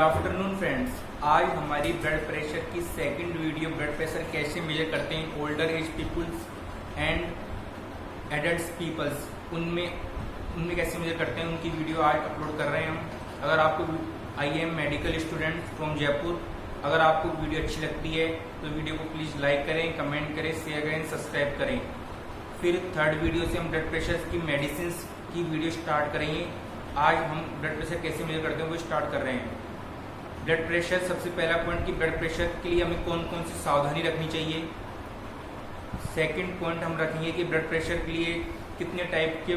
Afternoon friends, आज हमारी blood pressure की सेकंड वीडियो ब्लड प्रेशर कैसे मेजर करते हैं older age peoples and adult peoples उनमें कैसे मेजर करते हैं उनकी वीडियो आज अपलोड कर रहे हैं हम। अगर आपको I am medical student from Jaipur, अगर आपको वीडियो अच्छी लगती है तो वीडियो को प्लीज़ लाइक करें, कमेंट करें, शेयर करें, सब्सक्राइब करें। फिर थर्ड वीडियो से हम ब्लड प्रेशर की मेडिसिन की वीडियो स्टार्ट करेंगे। आज हम ब्लड प्रेशर कैसे मेजर करते हैं वो स्टार्ट कर रहे हैं। ब्लड प्रेशर, सबसे पहला पॉइंट कि ब्लड प्रेशर के लिए हमें कौन कौन सी सावधानी रखनी चाहिए। सेकंड पॉइंट हम रखेंगे कि ब्लड प्रेशर के लिए कितने टाइप के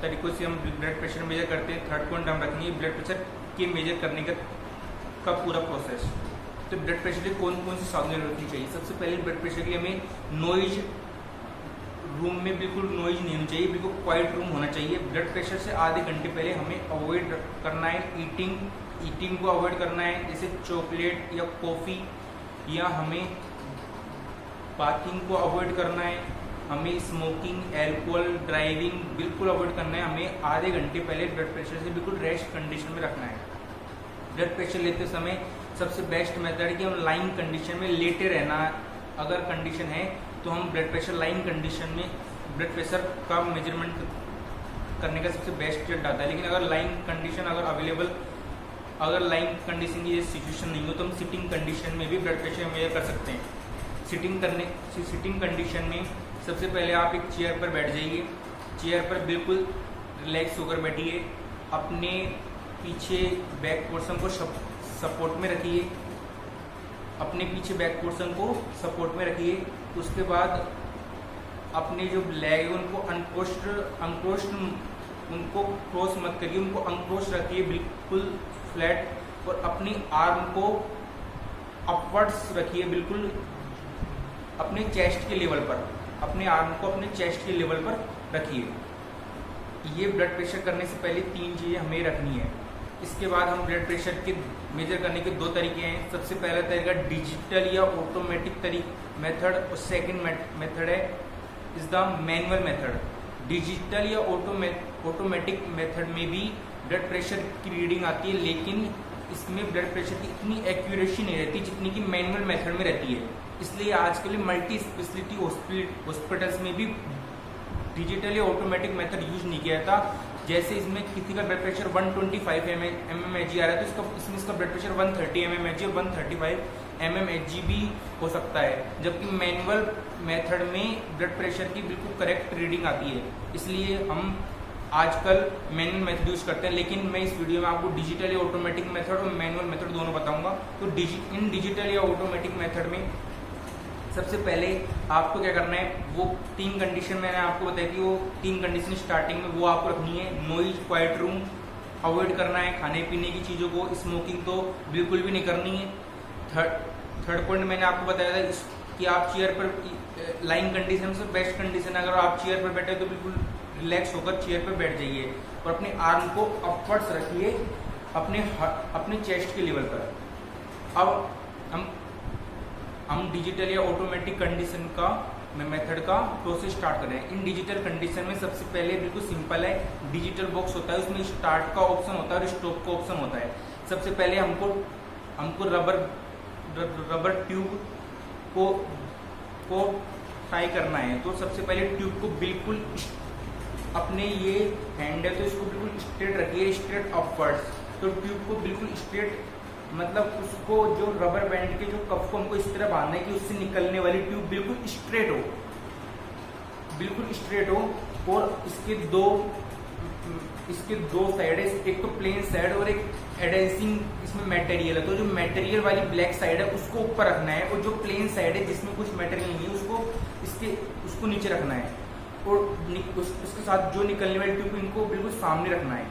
तरीकों से हम ब्लड प्रेशर मेजर करते हैं। थर्ड पॉइंट हम रखेंगे ब्लड प्रेशर के मेजर करने का पूरा प्रोसेस। तो ब्लड प्रेशर के लिए कौन कौन सी सावधानी रखनी चाहिए। सबसे पहले ब्लड प्रेशर के लिए हमें नॉइज, रूम में बिल्कुल नॉइज नहीं होनी चाहिए, बिल्कुल क्वाइट रूम होना चाहिए। ब्लड प्रेशर से आधे घंटे पहले हमें अवॉइड करना है ईटिंग को अवॉइड करना है, जैसे चॉकलेट या कॉफ़ी, या हमें बाथिंग को अवॉइड करना है, हमें स्मोकिंग, एल्कोहल, ड्राइविंग बिल्कुल अवॉइड करना है। हमें आधे घंटे पहले ब्लड प्रेशर से बिल्कुल रेस्ट कंडीशन में रखना है। ब्लड प्रेशर लेते समय सबसे बेस्ट मेथड है कि हम लाइंग कंडीशन में लेटे रहना। अगर कंडीशन है तो हम ब्लड प्रेशर लाइंग कंडीशन में ब्लड प्रेशर का मेजरमेंट करने का सबसे बेस्ट डेट आता है। लेकिन अगर लाइंग कंडीशन अगर लाइंग कंडीशन की सिचुएशन नहीं हो तो हम सिटिंग कंडीशन में भी ब्लड प्रेशर मेजर कर सकते हैं। सिटिंग कंडीशन में सबसे पहले आप एक चेयर पर बैठ जाइए। चेयर पर बिल्कुल रिलैक्स होकर बैठिए। अपने पीछे बैक पोर्शन को सपोर्ट में रखिए। अपने पीछे बैक पोर्शन को सपोर्ट में रखिए। उसके बाद अपने जो लेग है उनको अनक्रोस्ड उनको क्रॉस मत करिए, उनको अनक्रोस्ड रखिए बिल्कुल फ्लैट। और अपनी आर्म को अपवर्ड्स रखिए, बिल्कुल अपने चेस्ट के लेवल पर। अपने आर्म को अपने चेस्ट के लेवल पर रखिए। ये ब्लड प्रेशर करने से पहले तीन चीज़ें हमें रखनी है। इसके बाद हम ब्लड प्रेशर के मेजर करने के दो तरीके हैं। सबसे पहला तरीका डिजिटल या ऑटोमेटिक मेथड, और सेकंड मेथड है is the manual method. Digital या ऑटोमेटिक मेथड में भी ब्लड प्रेशर की रीडिंग आती है, लेकिन इसमें ब्लड प्रेशर की इतनी एक्यूरेसी नहीं रहती जितनी कि मैनुअल मेथड में रहती है। इसलिए आजकल मल्टी स्पेशलिटी हॉस्पिटल्स में भी डिजिटल या ऑटोमेटिक मेथड यूज नहीं किया था। जैसे इसमें किसी का ब्लड प्रेशर 125 mmHg आ रहा है तो इसमें इसका ब्लड प्रेशर 130 mmHg और 135 mmHg भी हो सकता है, जबकि मैनुअल मेथड में ब्लड प्रेशर की बिल्कुल करेक्ट रीडिंग आती है। इसलिए हम आजकल मैनुअल मेथड यूज करते हैं। लेकिन मैं इस वीडियो में आपको डिजिटल या ऑटोमेटिक मेथड और मैनुअल मेथड दोनों बताऊंगा। तो इन डिजिटल या ऑटोमेटिक मेथड में सबसे पहले आपको क्या करना है, वो तीन कंडीशन मैंने आपको बताई थी, वो तीन कंडीशन स्टार्टिंग में वो आपको रखनी है। नॉइज, क्वाइट रूम अवॉइड करना है, खाने पीने की चीज़ों को, स्मोकिंग तो बिल्कुल भी नहीं करनी है। थर्ड पॉइंट मैंने आपको बताया था कि आप चेयर पर लाइंग कंडीशन से बेस्ट कंडीशन, अगर आप चेयर पर बैठे तो बिल्कुल रिलैक्स होकर चेयर पर बैठ जाइए और अपने आर्म को अपवर्ड्स रखिए अपने चेस्ट के लेवल पर। अब हम डिजिटल या ऑटोमेटिक कंडीशन का मेथड का प्रोसेस स्टार्ट कर रहे हैं। इन डिजिटल कंडीशन में सबसे पहले बिल्कुल सिंपल है, डिजिटल बॉक्स होता है, उसमें स्टार्ट का ऑप्शन होता है और स्टॉप का ऑप्शन होता है। सबसे पहले हमको रबर ट्यूब को टाई करना है। तो सबसे पहले ट्यूब को बिल्कुल अपने ये हैंड है तो इसको बिल्कुल स्ट्रेट रखिए, स्ट्रेट अपवर्ड्स। तो ट्यूब को बिल्कुल स्ट्रेट, मतलब उसको जो रबर बैंड के जो कफ को हमको इस तरह बांधना है कि उससे निकलने वाली ट्यूब बिल्कुल स्ट्रेट हो। और इसके दो साइड है, एक तो प्लेन साइड और एक एडेंसिंग इसमें मटेरियल है। तो जो मटेरियल वाली ब्लैक साइड है उसको ऊपर रखना है, और जो प्लेन साइड है जिसमें कुछ मटेरियल नहीं है उसको नीचे रखना है। और उसके साथ जो निकलने वाली ट्यूब इनको बिल्कुल सामने रखना है।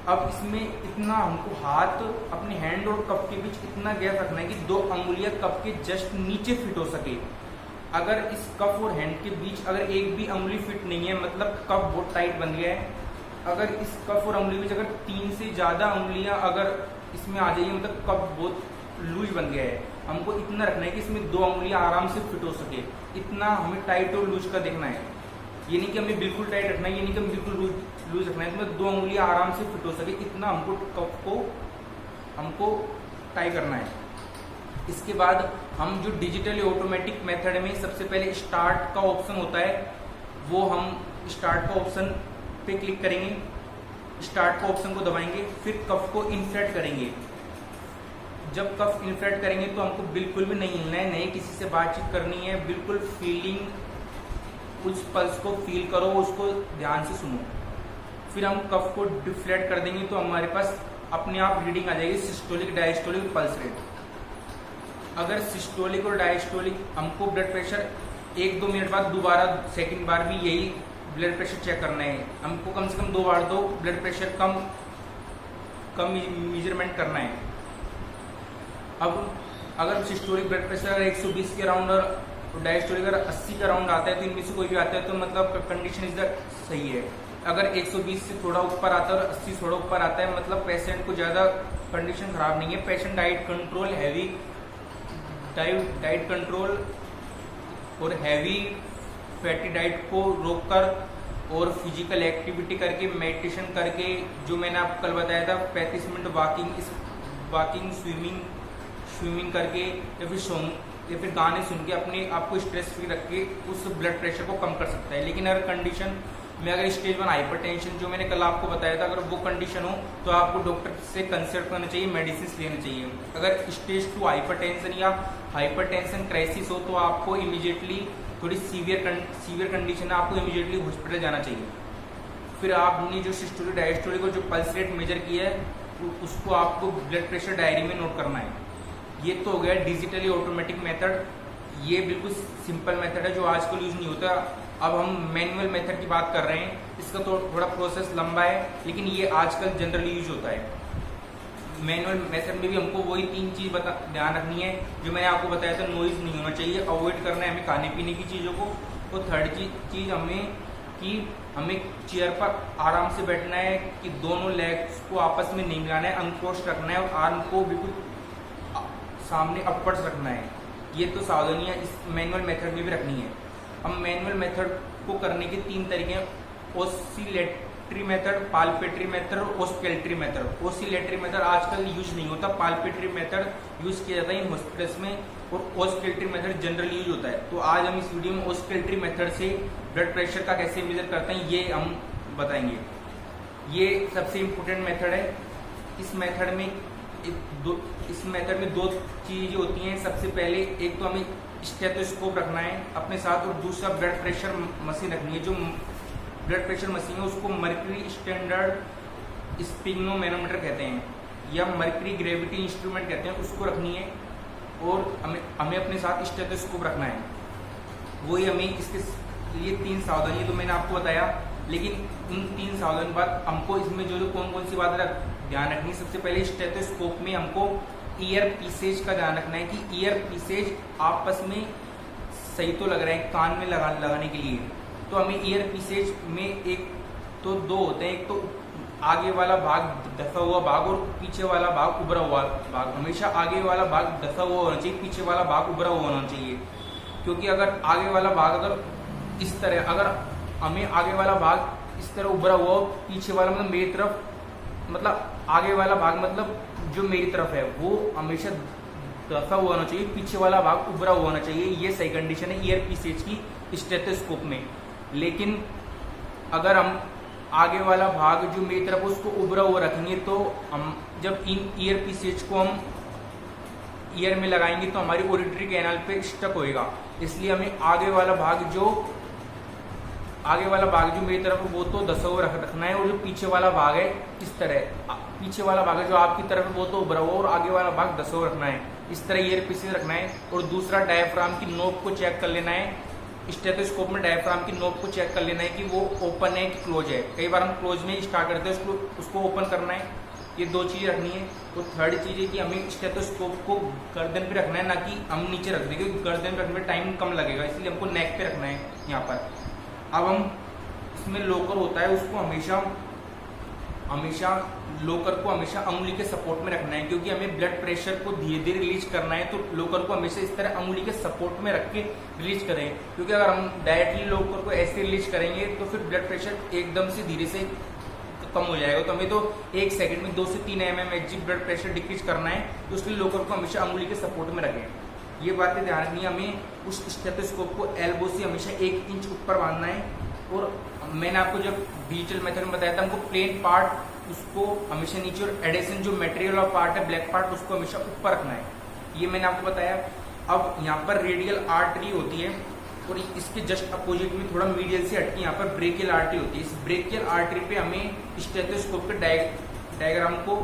अब इसमें इतना हमको हाथ, अपने हैंड और कप के बीच इतना गैप रखना है कि 2 अंगुलियां कप के जस्ट नीचे फिट हो सके। अगर इस कप और हैंड के बीच अगर एक भी अंगुली फिट नहीं है, मतलब कप बहुत टाइट बन गया है। अगर इस कप और अंगुली के बीच अगर 3 से ज़्यादा अंगुलियां अगर इसमें आ जाइए, मतलब कप बहुत लूज बन गया है। हमको इतना रखना है कि इसमें 2 अंगुलियां आराम से फिट हो सके। इतना हमें टाइट और लूज का देखना है। ये नहीं कि हमें बिल्कुल टाइट रखना है, ये नहीं कि हमें बिल्कुल लूज रखना है। इसमें 2 अंगुलियां आराम से फिट हो सके, इतना हमको कप को हमको टाई करना है। इसके बाद हम जो डिजिटली ऑटोमेटिक मेथड में सबसे पहले स्टार्ट का ऑप्शन होता है, वो हम स्टार्ट का ऑप्शन पे क्लिक करेंगे, स्टार्ट का ऑप्शन को दबाएंगे, फिर कफ को इन्फ्लेट करेंगे। जब कफ इन्फ्लेट करेंगे तो हमको बिल्कुल भी नहीं हिलना है, नहीं किसी से बातचीत करनी है, बिल्कुल फीलिंग उस पल्स को फील करो, उसको ध्यान से सुनो। फिर हम कफ को डिफ्लेट कर देंगे तो हमारे पास अपने आप रीडिंग आ जाएगी सिस्टोलिक डायस्टोलिक पल्स रेट। अगर सिस्टोलिक और डायस्टोलिक हमको ब्लड प्रेशर 1-2 मिनट बाद दोबारा सेकंड बार भी यही ब्लड प्रेशर चेक करना है, हमको कम से कम 2 बार तो ब्लड प्रेशर कम मेजरमेंट करना है। अब अगर सिस्टोलिक ब्लड प्रेशर 120 के अराउंड और डायस्टोलिक अगर 80 के अराउंड आता है तो इनमें से कोई भी आता है तो मतलब कंडीशन इज द सही है। अगर 120 से थोड़ा ऊपर आता है और 80 थोड़ा ऊपर आता है मतलब पेशेंट को ज़्यादा कंडीशन खराब नहीं है। Patient diet control, heavy diet control और हैवी फैटी डाइट को रोककर और फिजिकल एक्टिविटी करके, मेडिटेशन करके, जो मैंने आपको कल बताया था 35 मिनट वॉकिंग, स्विमिंग करके या फिर गाने सुन के अपने आप को स्ट्रेस फ्री रख के उस ब्लड प्रेशर को कम कर सकता है। लेकिन अगर कंडीशन में अगर स्टेज 1 हाइपरटेंशन जो मैंने कल आपको बताया था, अगर वो कंडीशन हो तो आपको डॉक्टर से कंसल्ट करना चाहिए, मेडिसिन लेना चाहिए। अगर स्टेज 2 हाइपरटेंशन या हाइपरटेंशन क्राइसिस हो तो आपको इमीडिएटली थोड़ी सीवियर कंडीशन है, आपको इमीडिएटली हॉस्पिटल जाना चाहिए। फिर आपने जो सिस्टोलिक डायस्टोलिक और जो पल्स रेट मेजर किया है उसको आपको ब्लड प्रेशर डायरी में नोट करना है। ये तो हो गया डिजिटली ऑटोमेटिक मेथड, ये बिल्कुल सिंपल मेथड है जो आजकल यूज नहीं होता। अब हम मैनुअल मेथड की बात कर रहे हैं, इसका तो थोड़ा प्रोसेस लंबा है लेकिन ये आजकल जनरली यूज होता है। मैनुअल मेथड में भी हमको वही 3 चीज ध्यान रखनी है जो मैंने आपको बताया था। नॉइज नहीं होना चाहिए, अवॉइड करना है हमें खाने पीने की चीज़ों को। तो थर्ड चीज हमें चेयर पर आराम से बैठना है कि दोनों लेग्स को आपस में नहीं मिलाना है, अनक्रोस्ड रखना है और आर्म को बिल्कुल सामने अपवर्ड्स रखना है। ये तो सावधानियां इस मैनुअल मेथड में भी रखनी है। हम मैनुअल मेथड को करने के 3 तरीके हैं, ऑसिलेटरी मेथड, पाल्पेटरी मेथड और ऑस्कल्टरी मेथड। ऑसिलेटरी मेथड आजकल यूज नहीं होता, पाल्पेटरी मेथड यूज किया जाता है इन हॉस्पिटल्स में और ऑस्कल्टरी मेथड जनरली यूज होता है। तो आज हम इस वीडियो में ऑस्कल्टरी मेथड से ब्लड प्रेशर का कैसे मेजर करते हैं ये हम बताएंगे। ये सबसे इम्पोर्टेंट मेथड है। इस मेथड में 2 चीजें होती हैं। सबसे पहले एक तो हमें स्टेथोस्कोप रखना है अपने साथ और दूसरा ब्लड प्रेशर मशीन रखनी है। जो ब्लड प्रेशर मशीन है उसको मर्क्यूरी स्टैंडर्ड स्पिग्नोमेनोमीटर कहते हैं या मर्क्यूरी ग्रेविटी इंस्ट्रूमेंट कहते हैं, उसको रखनी है। और हमें अपने साथ स्टेथोस्कोप रखना है। वही हमें इसके लिए 3 सावधानियां तो मैंने आपको बताया, लेकिन उन 3 सावधानी बाद हमको इसमें जो कौन सी बात ध्यान रखनी है। सबसे पहले स्टेथोस्कोप में हमको ईयर पीसेज का ध्यान रखना है कि ईयर पीसेज आपस में सही तो लग रहे हैं कान में लगाने के लिए। तो हमें ईयर पीसेज में एक तो 2 होते हैं, एक तो आगे वाला भाग दफा हुआ भाग और पीछे वाला भाग उभरा हुआ भाग। हमेशा आगे वाला भाग दफा हुआ होना चाहिए, पीछे वाला भाग उभरा हुआ होना चाहिए। क्योंकि अगर आगे वाला भाग अगर इस तरह, अगर हमें आगे वाला भाग इस तरह उभरा हुआ, पीछे वाला मतलब मेरी तरफ, मतलब आगे वाला भाग मतलब जो मेरी तरफ है वो हमेशा दफा हुआ होना चाहिए, पीछे वाला भाग उभरा हुआ होना चाहिए। ये सही कंडीशन है ईयर पीसेज की स्टेथोस्कोप में। लेकिन अगर हम आगे वाला भाग जो मेरी तरफ उसको उभरा हुआ रखेंगे तो हम जब इन ईयर पीसेज को हम ईयर में लगाएंगे तो हमारी ऑडिटरी कैनाल पे स्टक होएगा। इसलिए हमें आगे वाला भाग जो मेरी तरफ वो तो दसा हुआ रखना है और जो पीछे वाला भाग है इस तरह, पीछे वाला भाग है जो आपकी तरफ है वो तो उभरा हुआ और आगे वाला भाग दसा हुआ रखना है। इस तरह ईयर पीसेज रखना है। और दूसरा डायफ्राम की नोक को चेक कर लेना है। स्टेथोस्कोप में डायफ्राम की नोक को चेक कर लेना है कि वो ओपन है कि क्लोज है। कई बार हम क्लोज में स्टार्ट करते हैं, उसको ओपन करना है। ये 2 चीजें रखनी है। तो थर्ड चीज है कि हमें स्टेथोस्कोप को गर्दन पे रखना है, ना कि हम नीचे रख देंगे, क्योंकि गर्दन पे रखने में टाइम कम लगेगा, इसलिए हमको नेक पे रखना है यहाँ पर। अब हम इसमें लोकर होता है, उसको हमेशा लोकर को हमेशा अंगुली के सपोर्ट में रखना है, क्योंकि हमें ब्लड प्रेशर को धीरे धीरे रिलीज करना है। तो लोकर को हमेशा इस तरह अंगुली के सपोर्ट में रख के रिलीज करें, क्योंकि अगर हम डायरेक्टली लोकर को ऐसे रिलीज करेंगे तो फिर ब्लड प्रेशर एकदम से धीरे से कम हो जाएगा। तो हमें तो 1 सेकंड में 2 से 3 mmHg ब्लड प्रेशर डिक्रीज करना है, तो उसके लिए लोकर को हमेशा अंगुली के सपोर्ट में रखें। ये बातें ध्यान रखनी है। हमें उस स्टेथोस्कोप को एल्बो से हमेशा 1 इंच ऊपर बांधना है। और मैंने आपको जब डिजिटल मेथड में बताया था, हमको प्लेन पार्ट उसको हमेशा नीचे, और एडिशन जो मटेरियल और पार्ट है ब्लैक पार्ट उसको हमेशा ऊपर रखना है। ये मैंने आपको बताया। अब यहाँ पर रेडियल आर्टरी होती है और इसके जस्ट अपोजिट में थोड़ा मीडियल से हटके यहाँ पर ब्रेकियल आर्टरी होती है। इस ब्रेकियल आर्टरी पे हमें स्टेथोस्कोप के डायग्राम को,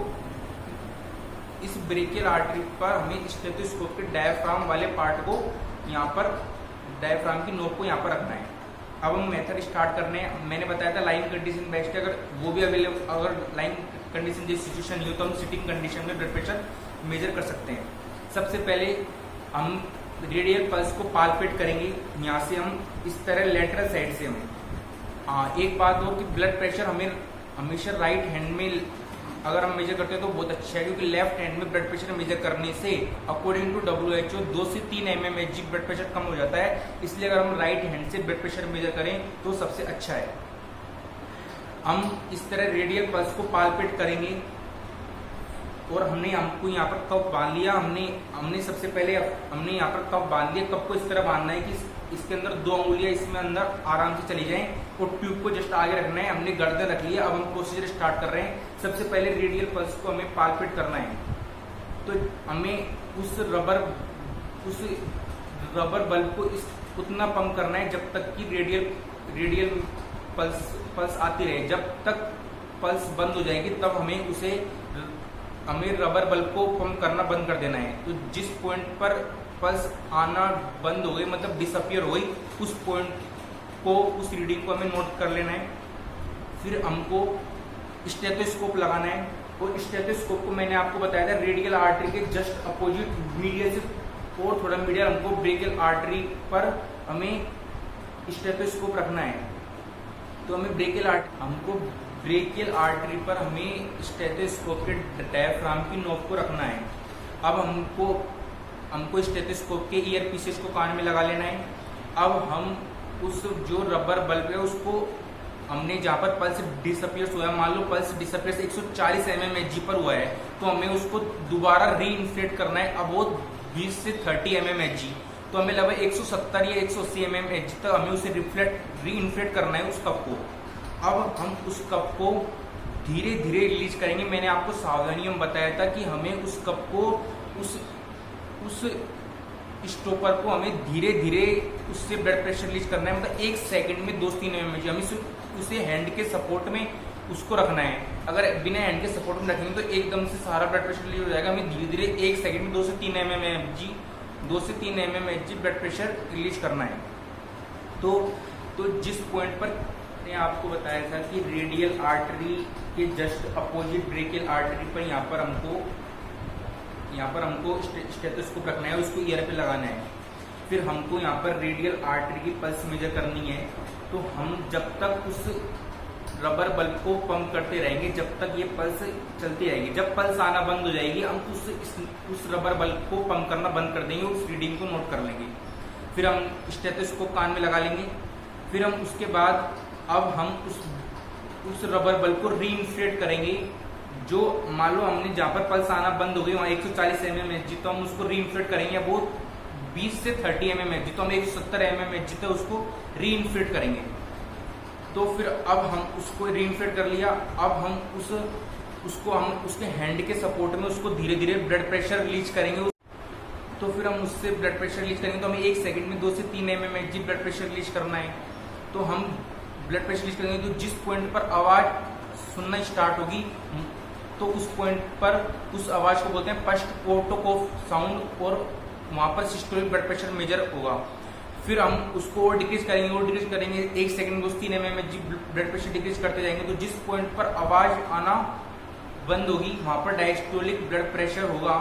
इस ब्रेकियल आर्टरी पर हमें स्टेथोस्कोप के डायफ्राम वाले पार्ट को यहाँ पर, डायफ्राम की नोक को यहाँ पर रखना है। अब हम मेथड स्टार्ट करने हैं। मैंने बताया था लाइन कंडीशन बेस्ट है, अगर वो भी अवेलेबल, अगर लाइन कंडीशन जैसी सिचुएशन नहीं हो तो हम सिटिंग कंडीशन में ब्लड प्रेशर मेजर कर सकते हैं। सबसे पहले हम रेडियल पल्स को पाल्पेट करेंगे। यहाँ से हम इस तरह लेटरल साइड से हम, एक बात हो कि ब्लड प्रेशर हमें हमेशा राइट हैंड में अगर हम मेजर करते हैं तो बहुत अच्छा है, क्योंकि लेफ्ट हैंड में ब्लड प्रेशर मेजर करने से अकॉर्डिंग टू WHO 2 से 3 mmHg ब्लड प्रेशर कम हो जाता है। इसलिए अगर हम राइट हैंड से ब्लड प्रेशर मेजर करें तो सबसे अच्छा है। हम इस तरह रेडियल पल्स को पाल्पेट करेंगे और हमको यहाँ पर कप बांध लिया। हमने सबसे पहले हमने यहाँ पर कप बांध लिया। कप को इस तरह बांधना है कि इसके अंदर 2 उंगलियां इसमें अंदर आराम से चली जाएं और ट्यूब को जस्ट आगे रखना है। हमने गर्दन रख लिया। अब हम प्रोसीजर स्टार्ट कर रहे हैं। सबसे पहले रेडियल पल्स को हमें पाल्पेट करना है। तो हमें उस रबर बल्ब को उतना पंप करना है जब तक कि रेडियल पल्स आती रहे। जब तक पल्स बंद हो जाएगी तब हमें रबर बल्ब को पंप करना बंद कर देना है। तो जिस पॉइंट पर पल्स आना बंद हो गई, मतलब डिसअपियर हो गई, उस पॉइंट को, उस रीडिंग को हमें नोट कर लेना है। फिर हमको स्टेथोस्कोप लगाना है और स्टेथोस्कोप को मैंने आपको बताया था रेडियल आर्टरी के जस्ट अपोजिट मीडियल से और थोड़ा मीडियल हमको ब्रेकियल आर्टरी पर हमें स्टेथोस्कोप रखना है। तो हमें ब्रेकियल आर्टरी पर हमें स्टेथोस्कोप के डायफ्राम की नोक को रखना है। अब हमको स्टेथोस्कोप के ईयर पीसेस को कान में लगा लेना है। अब हम उस जो रबर बल्ब है उसको हमने जहाँ पर पल्स डिसअपियर हुआ है, मान लो पल्स डिसअपियर 140 mmHg पर हुआ है, तो हमें उसको दोबारा री इन्फ्लेट करना है। अब वो 20 से 30 mmHg, तो हमें लगभग 170 या 180 mmHg तक हमें उसे री इन्फ्लेट करना है उस कप को। अब हम उस कप को धीरे धीरे रिलीज करेंगे। मैंने आपको सावधानियों में बताया था कि हमें उस कप को, उस स्टॉपर को हमें धीरे धीरे उससे ब्लड प्रेशर रिलीज करना है। मतलब 1 सेकंड में 2 से 3 mmHg हमें उसे हैंड के सपोर्ट में उसको रखना है। अगर बिना हैंड के सपोर्ट में रखेंगे तो एकदम से सारा ब्लड प्रेशर रिलीज हो जाएगा। हमें धीरे धीरे 1 सेकंड में 2 से 3 mmHg ब्लड प्रेशर रिलीज करना है। तो जिस पॉइंट पर मैंने आपको बताया था कि रेडियल आर्टरी के जस्ट अपोजिट ब्रेकियल आर्टरी पर यहाँ पर हमको स्टेथोस्कोप रखना है, उसको ईयर पे लगाना है। फिर हमको यहाँ पर रेडियल आर्टरी की पल्स मेजर करनी है। तो हम जब तक उस रबर बल्ब को पंप करते रहेंगे जब तक ये पल्स चलती रहेगी। जब पल्स आना बंद हो जाएगी हम उस रबर बल्ब को पंप करना बंद कर देंगे, उस रीडिंग को नोट कर लेंगे। फिर हम स्टेथोस्कोप कान में लगा लेंगे। फिर हम उसके बाद अब हम उस रबर बल्ब को री इन्फ्लेट करेंगे। जो मान लो हमने जहाँ पर पल्स आना बंद हो गई वहाँ 140 mmHg, तो हम उसको री इन्फ्लेट करेंगे। वो 20 से 30 mmHg, तो हम 170 mmHg तक उसको री इन्फ्लेट करेंगे। तो फिर अब हम उसको री इन्फ्लेट कर लिया। अब हम उसके हैंड के सपोर्ट में उसको धीरे धीरे ब्लड प्रेशर रिलीज करेंगे। तो फिर हम उससे ब्लड प्रेशर रिलीज करेंगे। तो हमें 1 सेकंड में 2 से 3 mmHg ब्लड प्रेशर रिलीज करना है। तो हम ब्लड प्रेशर रिलीज करेंगे। तो जिस पॉइंट पर आवाज सुनना स्टार्ट होगी तो उस पॉइंट पर उस आवाज को बोलते हैं फर्स्ट कोर्टोकोफ साउंड, और वहां पर सिस्टोलिक ब्लड प्रेशर मेजर होगा। फिर हम उसको और डिक्रीज करेंगे 1 सेकंड में 3 mmHg ब्लड प्रेशर डिक्रीज करते जाएंगे। तो जिस पॉइंट पर आवाज आना बंद होगी वहां पर डायस्टोलिक ब्लड प्रेशर होगा।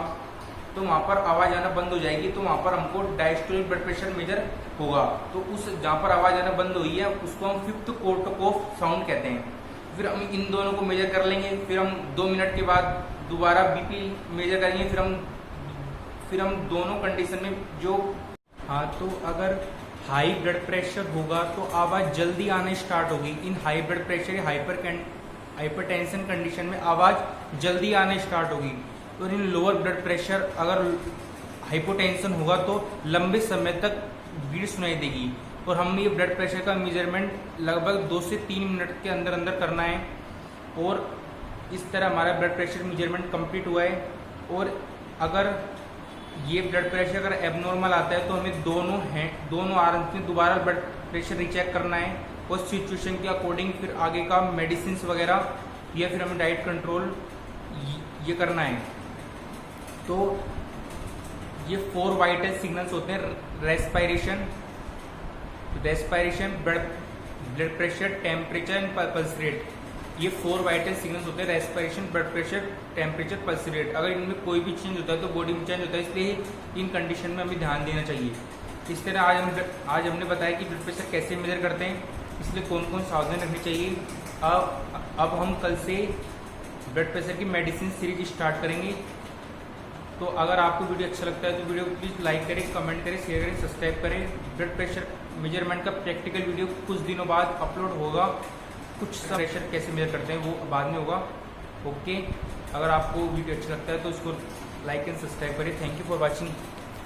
तो वहां पर आवाज आना बंद हो जाएगी तो वहां पर हमको डायस्टोलिक ब्लड प्रेशर मेजर होगा। तो उस जहां पर आवाज आना बंद हुई है उसको हम 5th कोर्टोकोफ साउंड कहते हैं। फिर हम इन दोनों को मेजर कर लेंगे। फिर हम 2 मिनट के बाद दोबारा बीपी मेजर करेंगे। फिर हम दोनों कंडीशन में तो अगर हाई ब्लड प्रेशर होगा तो आवाज जल्दी आने स्टार्ट होगी। इन हाई ब्लड प्रेशर या हाइपरटेंशन कंडीशन में आवाज़ जल्दी आना स्टार्ट होगी। और इन लोअर ब्लड प्रेशर अगर हाइपोटेंशन होगा तो लंबे समय तक भीड़ सुनाई देगी। और हमें ये ब्लड प्रेशर का मेजरमेंट लगभग 2 से 3 मिनट के अंदर अंदर करना है। और इस तरह हमारा ब्लड प्रेशर मेजरमेंट कंप्लीट हुआ है। और अगर ये ब्लड प्रेशर अगर एबनॉर्मल आता है तो हमें दोनों आर्म्स में दोबारा ब्लड प्रेशर रिचेक करना है। उस सिचुएशन के अकॉर्डिंग फिर आगे का मेडिसिन वगैरह या फिर हमें डाइट कंट्रोल ये करना है। तो ये 4 वाइटल सिग्नल्स होते हैं, respiration, blood pressure, temperature and pulse rate. ये 4 वाइटल सिग्नल्स होते हैं, respiration, blood pressure, temperature, pulse rate. अगर इनमें कोई भी चेंज होता है तो बॉडी में चेंज होता है, इसलिए इन कंडीशन में हमें ध्यान देना चाहिए। इस तरह आज हमने बताया कि ब्लड प्रेशर कैसे मेजर करते हैं, इसलिए कौन कौन सावधानी रखनी चाहिए। अब हम कल से ब्लड प्रेशर की मेडिसिन सीरीज स्टार्ट करेंगे। तो अगर आपको वीडियो अच्छा लगता है तो वीडियो को प्लीज़ लाइक करें, कमेंट करें, शेयर करें, सब्सक्राइब करें। ब्लड प्रेशर मेजरमेंट का प्रैक्टिकल वीडियो कुछ दिनों बाद अपलोड होगा। कुछ प्रेशर कैसे मेजर करते हैं वो बाद में होगा। ओके, अगर आपको वीडियो अच्छा लगता है तो उसको लाइक एंड सब्सक्राइब करें। Thank you for watching.